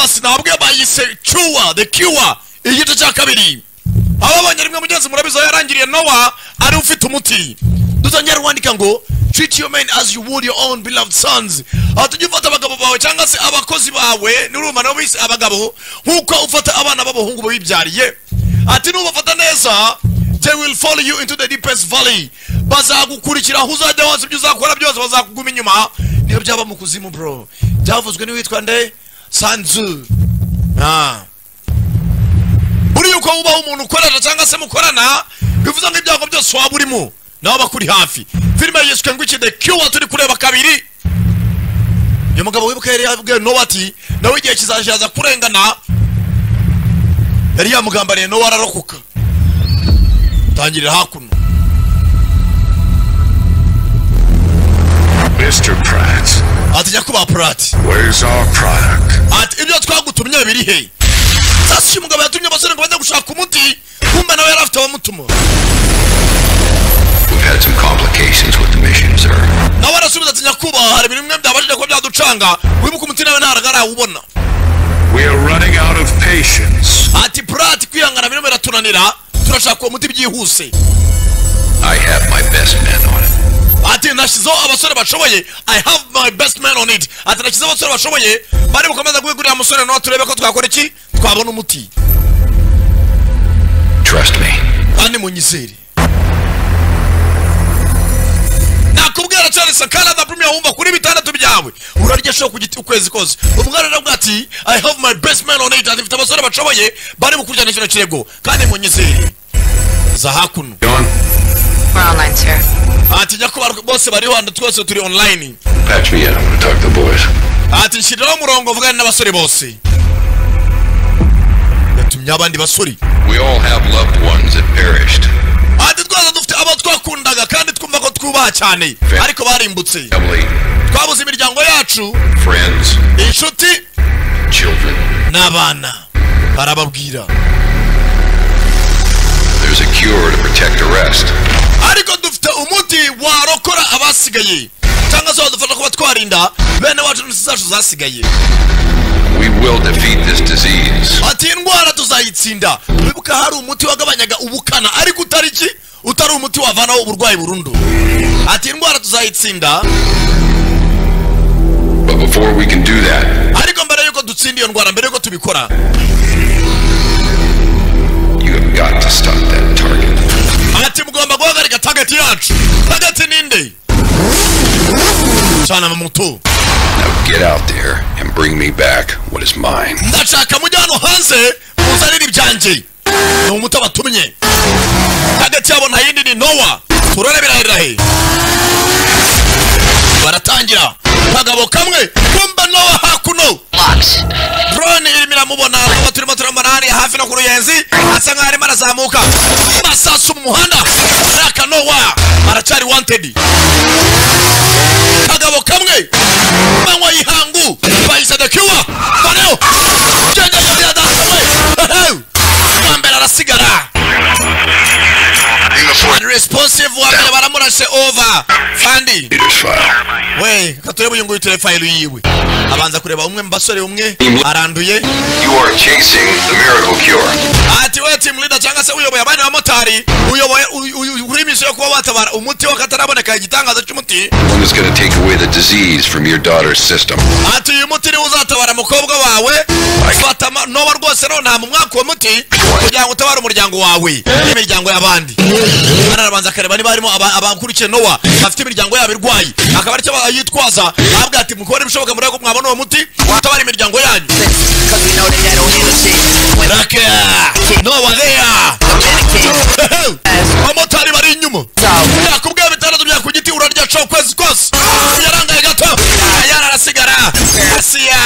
basi nabwe bayise cure, the cure igice cya kabiri. Ababanye rimwe mugenzi murabizo yarangiriye Noah ari ufite umuti. Dutangera wandika ngo treat your men as you would your own beloved sons. Atujifata abagabo bawe cyangwa se abakozi bawe n'uruma no bise abagabo nkuko ufata abana b'abahungu bibyariye. Ati nubafata neza, they will follow you into the deepest valley. Bazagukurikira aho uzajya hose, ibyo uzakora byose bazakuguma inyuma. Niyo byaba mu kuzimu bro. Byavuzwe n'uwitwa nde Sanzu. Buri yuko ubaho umuntu ukorana cyangwa se mukorana bivuze ngo ibyago byose waba urimo nawe bakuri hafi. Filime yiswe ngo iki The Cure turi kureba kabiri. Uyu mugabo wibuka yari yavuga Noah ati nawe igihe kizajaza kurengana yari yamugambariye Noah ararokoka. Tangirira hakuno. Mr. Pratt. Ati Nyakuba Pratt. Where's our product? Ati ibyo twagutumye biri he? Sasa umugabo yatumye abasore ngo bajye gushaka umuti kumbe nawe yari afite abamutuma. We've had some complications with the mission, sir. Nawe arasubiza ati Nyakuba hari ibintu bimwe byabashije ko byaducanga wibuka umutima we ntaragara ubona. We are running out of patience. Ati Pratt kwihangana birimo biratunanira turashaka umuti byihuse. I have my best men on it. Ati nashizo abasore bashoboye. I have my best man on it. Ati nashizo abasore bashoboye bari bukomeza kwigurira umusore no turebe ko twakora iki twabona umuti. Trust me. Ani munyizere. Nakubwira cyane sakala da premier wumva kuri bitandatu byawe. Urarya show ku giti ukwezi kose. Umwana nabwo ati I have my best man on it. Ati mfite abasore bashoboye bari bukurikirana kino kirego kandi munyizere. Za hakuno. We're online, sir. Ati Nyakuba bose bari hano twese turi online. Patch me in. I'm going to talk to the boys. Ati shirira umurongo vugana n'abasore bose. Yatumye abandi basori. We all have loved ones that perished. Ati twaza dufite abo twakundaga kandi twumva ko twubaha cyane ariko barimbutse. Family. Twabuze imiryango yacu, Friends. inshuti, Children. n'abana. Barababwira. There's a cure to protect the rest. Ariko dufite umuti warokora abasigaye. Cyangwa se dufata kuba twarinda bene wacu n'isizacu zasigaye. We will defeat this disease. Ati indwara tuzayitsinda. Wibuka hari umuti wagabanyaga ubukana ariko utari umuti wavanaho uburwayi burundu. Ati indwara tuzayitsinda. But before we can do that, Ariko mbere yuko dutsinda iyo ndwara mbere yuko tubikora, you have got to stop that target. ati mugomba guhagarika target yacu. Target ninde? Sana mamuto. Now get out there and bring me back what is mine. Ndashaka mujyano hanze muzanire ibyanje. Ni umuto batumye. Target yabo nta yindi ni Noah. Turarebera he. Baratangira. Kagabo kamwe kumba Noah hakuno. Drone irimira mubona ko turimo turamarani hafi no kuruyenzi asa nk'ari marazamuka. Masasu mu muhanda. Raka Noah aracari wanted. Kagabo kamwe manywa yihangu bayise The Cure. Baneo. Jenda ya dawe. Mwambera arasigara. Responsive wa baramurashe over. Fandi. We katurebe uyu nguyu tele file yiwe. Abanza kureba umwe mbasore umwe aranduye. You are chasing the miracle cure. Ati we team leader cyangwa se uyoboye abandi bamotari uyoboye urimisho kuba watabara umuti wakataraboneka igitangaza cy'umuti. One is going to take away the disease from your daughter's system. Ati uyu muti ni uzatabara mukobwa wawe. Fata no rwose no nta mu mwaka w'umuti kugira ngo utabare umuryango wawe n'imiryango y'abandi. Arabanza kareba niba harimo abankurikiye Noah afite imiryango yabo irwaye akaba aricyo yitwaza abwa ati mukore ibishoboka muri ko mwabona uwo muti utabara imiryango yanyu. Noah there. Abamotari bari inyuma. Yakubwiye bitandatu bya ku giti urarya cyo kwezi kose. Yarangaye gato. Yararasigara. Asiya.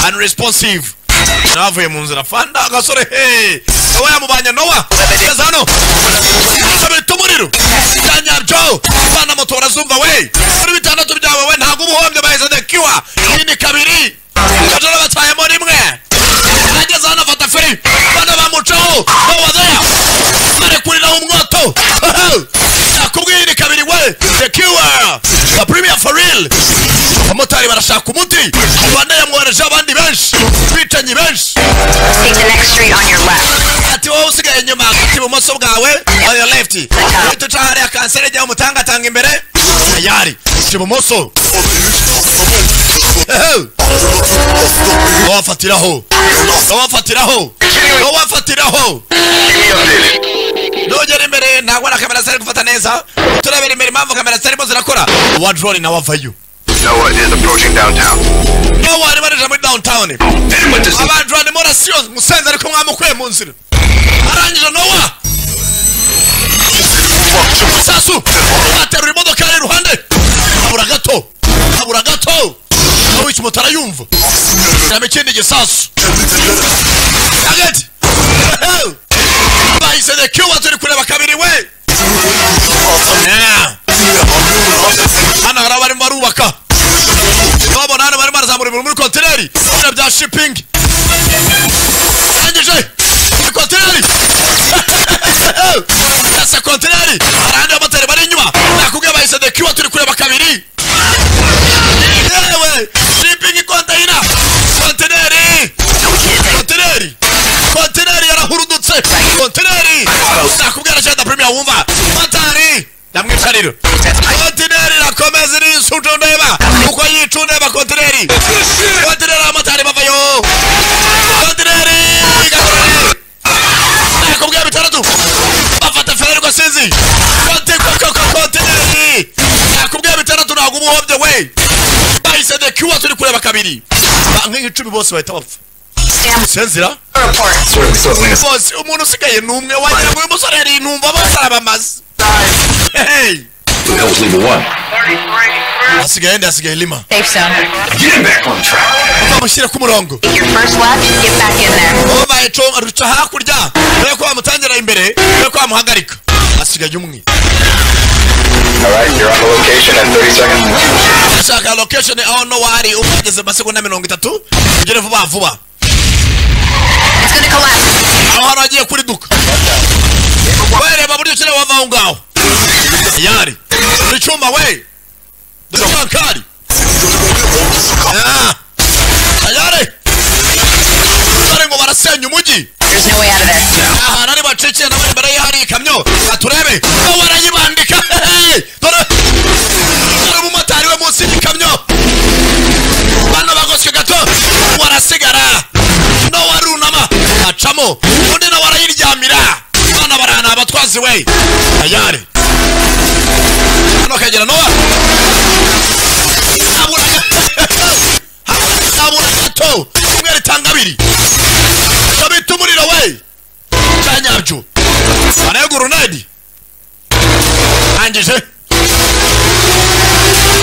Unresponsive. Navuye mu nzira fanda agasore he. Aho yamubanye Noah. Yazano. Sabe tumuriro. Kanya Joe. Bana moto barazumva we. Muri bitandatu byawe we ntago ubuhombye bayeze The Cure. Ni kabiri. Kajora bataye muri imwe. Ageze hano fata feri. Bana bamucaho. Noah there. Mare kurira umwoto. Nakubwiye ni kabiri we. The Cure. The premier for real. abamotari barashaka umuti bane yamwohereje abandi benshi bicanyi benshi Take the next street on your left. ati wowe usigaye inyuma ibumoso bwawe on your left uhita uca hariya kanseri ijya umutangatanga imbere tayari ibumoso wafatiraho nugera imbere ntabwo na kamera zari gufata neza turebera imbere impamvu kamera zitarimo zirakora uwa drone nawe avayo Noah is approaching downtown. Noah ari barije muri downtown aba drone morasiyo musenze ariko mwamukuye mu nzira arangije Noah sasu aterura imodoka ari iruhande abura gato nawe iki motara yumva ikindi gisasu agati bahise the Cuba turi kureba kabiri we hano hari abarimo barubaka babona hano barimo barazamura ibintu muri kontineri bya shipping arangije kontineri yasa kontineri arahandi abamotari bari inyuma nakubwiye bahise the Cuba turi kureba kabiri yewe shipping container kontineri yarahurudutse kontineri nakubwira cyane premier wumva matari ndamwicarira kontineri rakomeza iri sujo ndeba uko yicundeba kontineri amatari bavayo kontineri nakubwira bitandatu bafata ferari ko sinzi kontineri nakubwira bitandatu ntabwo umuhobye we bahise the Cuba turi kureba kabiri nk'icumi bose bahita bapfa senzira bose umuntu usigaye n'umwe wagira ngo uyu musore yari intumva bose arabamaze asigaye lima Safe zone. Get back on track. bamushyira ku murongo Take your first left, get back in there. bayico aruca hakurya dore ko bamutangira imbere dore ko bamuhagarika asigaye umwe Alright, you're on the location in 30 seconds. ashaka location aho Noah ari umugeze masegonda 30 ugere vuba It's gonna collapse. aho hano agiye kuri duka wereba buryo kire wava aho ngaho yari icuma we dukankari yari bari ngo barasenya umujyi There's no way out of there. aha nari bacece n'abari imbere y'ahari ikamyo aturebe aho barayibandika dore umumotari we munsi y'ikamyo bano bagoswe gato warasigara no warunama acamo undi na warayiryamira bana barana abatwazi we ayare hano kagera Noah abura gato umwe ritanga abiri kabita umuriro we cyanyabyo arego runadi angije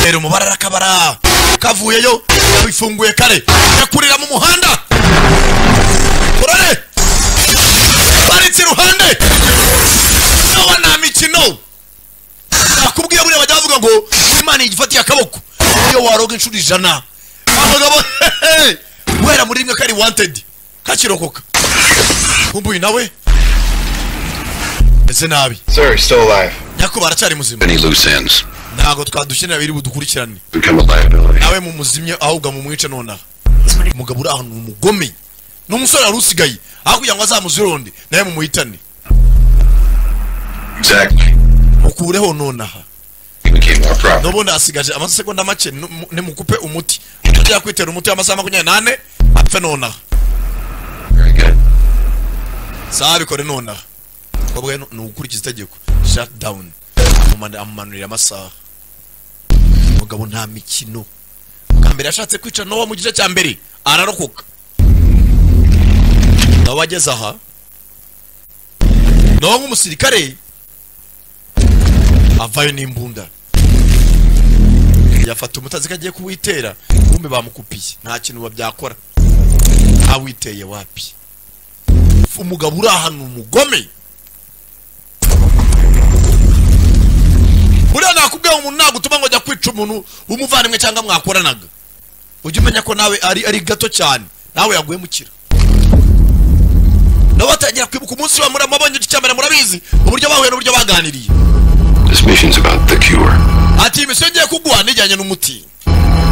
rero umubara rakabara kavuyeyo bifunguye kare yakurira mu muhanda urare baritse iruhande nawe nta mikino nakubwiye buriya bajya bavuga ngo Imana igifatiye akaboko iyo waroga inshuro 100 abagabo wera muri rimwe kari wanted kakirokoka kumbuye nawe ese nabi Sir, he's still alive. nyako baracyari muzima Any loose ends ntago twadushyira biri budukurikirane become a liability. nawe mu muzimye ahubwo mu mwice nona umugabo uri ahantu umugome n'umusore arusigaye aho kugira ngo azamuzironde nawe mu muhitane Exactly. ukureho nonaha He became our problem. nobone asigaje amasegonda make ne mukupe umuti tujya kwitera umuti w'amasaha 28 apfe nonaha Very good. sabi kore nonaha ubwo no gukurikiza itegeko shut down amumanurira amasaha umugabo nta mikino kambere yashatse kwica Noah mu gice cya mbere ararokoka nabageze aha Noah nk'umusirikare avayo n'imbunda yafata umutazi kagiye kuwitera kumbe bamukupiye nta kintu babyakora awiteye wapi umugabo uri ahantu umugome buriya nakubwiye umuntu nagutuma ngo jya kwica umuntu w'umuvandimwe cyangwa mwakoranaga ujye umenya ko nawe ari gato cyane nawe yaguhemukira nabo batangira kwibuka umunsi wa murabonye icyambere murabizi uburyo bahuye n'uburyo baganiriye This mission's about the cure. ati imisiyo ngiye kuguha nijyanye n'umuti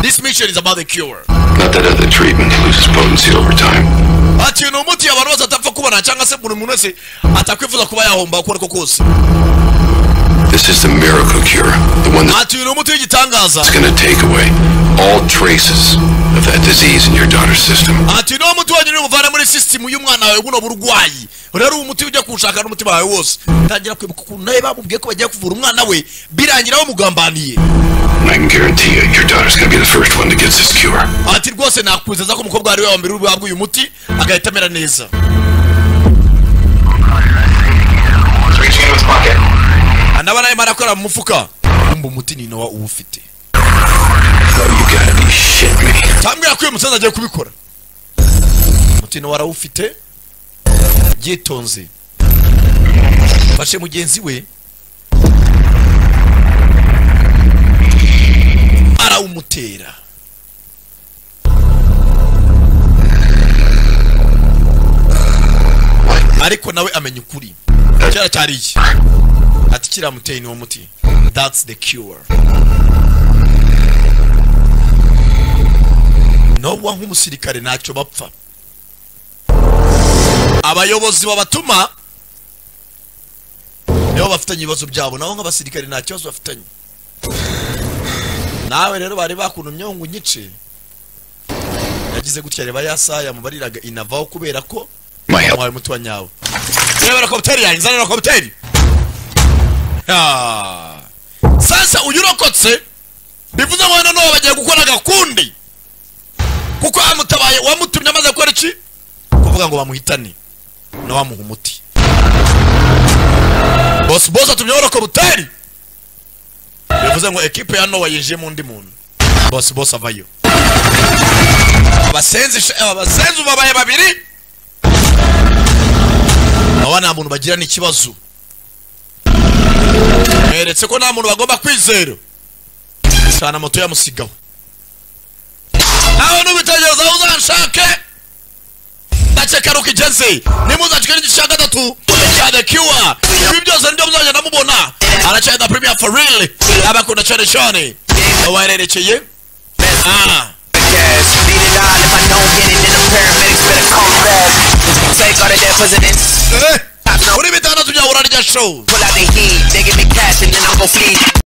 This mission is about the cure. Not that other treatment loses potency over time. Ati no muti abantu bose atapfa kubona cyangwa se buri muntu wese atakwifuza kuba yahomba uko ariko kose. This is the miracle cure. The one Ati no muti w'igitangaza. that's going to take away all traces of that disease in your daughter's system. Ati no muti wanyine uvana muri system y'umwana wawe buno burwayi. Rero umuti ujya kushaka n'umutima wawe wose. Tangira kwibuka ukuntu nawe bamubwiye ko bagiye kuvura umwana we birangira bamugambaniye. I can guarantee you, your daughter's going to be the first one to get this cure. Ati rwose nakwizeza ko umukobwa ari we wa mbere uhabwa uyu muti agahita amera neza. Reaching into his pocket. Anaba naye marakora mu mufuka. Umba umuti ni nawe uwufite. You gotta be shitting me. Tambwira ko uyu musaza agiye kubikora. Umuti nawe arawufite. Yitonze. Fashe mugenzi we. Arawumutera. Ariko nawe amenya ukuri. Cyara cyari iki? Ati kiramuteye ni wo muti. That's the cure. No wa nk'umusirikare ntacyo bapfa. Abayobozi babatuma nibo bafitanye ibibazo byabo, naho nk'abasirikare nta kibazo bafitanye. Nawe rero bari bakuntumye ngo nyice. Yagize gutya reba yasaya mubariraga inavaho kubera ko mwawe mutu wanyawe. Reba kopteri yanyu, zana kopteri. Sasa uyurokotse bivuze ngo none bagiye gukora gakundi. Kuko amutabaye wamutumye amaze gukora iki? Kuvuga ngo bamuhitane. No wamuha umuti. Boss atumye woro kopteri. Bivuze ngo equipe ya Nowa yinjiye mu ndi muntu. Boss avayo. Abasenzi babaye babiri. Nawa nta muntu bagira n'ikibazo. Meretse ko nta muntu bagomba kwizera. Sana moto ya musigaho. Aho nubitegereza uzanshake. Ndaceka kigeze. Nimuzacikira igishaka gatatu. The cure. Ibi byose ndio muzajya namubona. Aracyari da premier for real. Abakunda cyane cyane. Warerekeye. If I don't get it, then the paramedics better come fast. Take all of that presidents. Uri bitana tujya urarya show. Pull out the heat, they give me cash and then I'm gon' feed.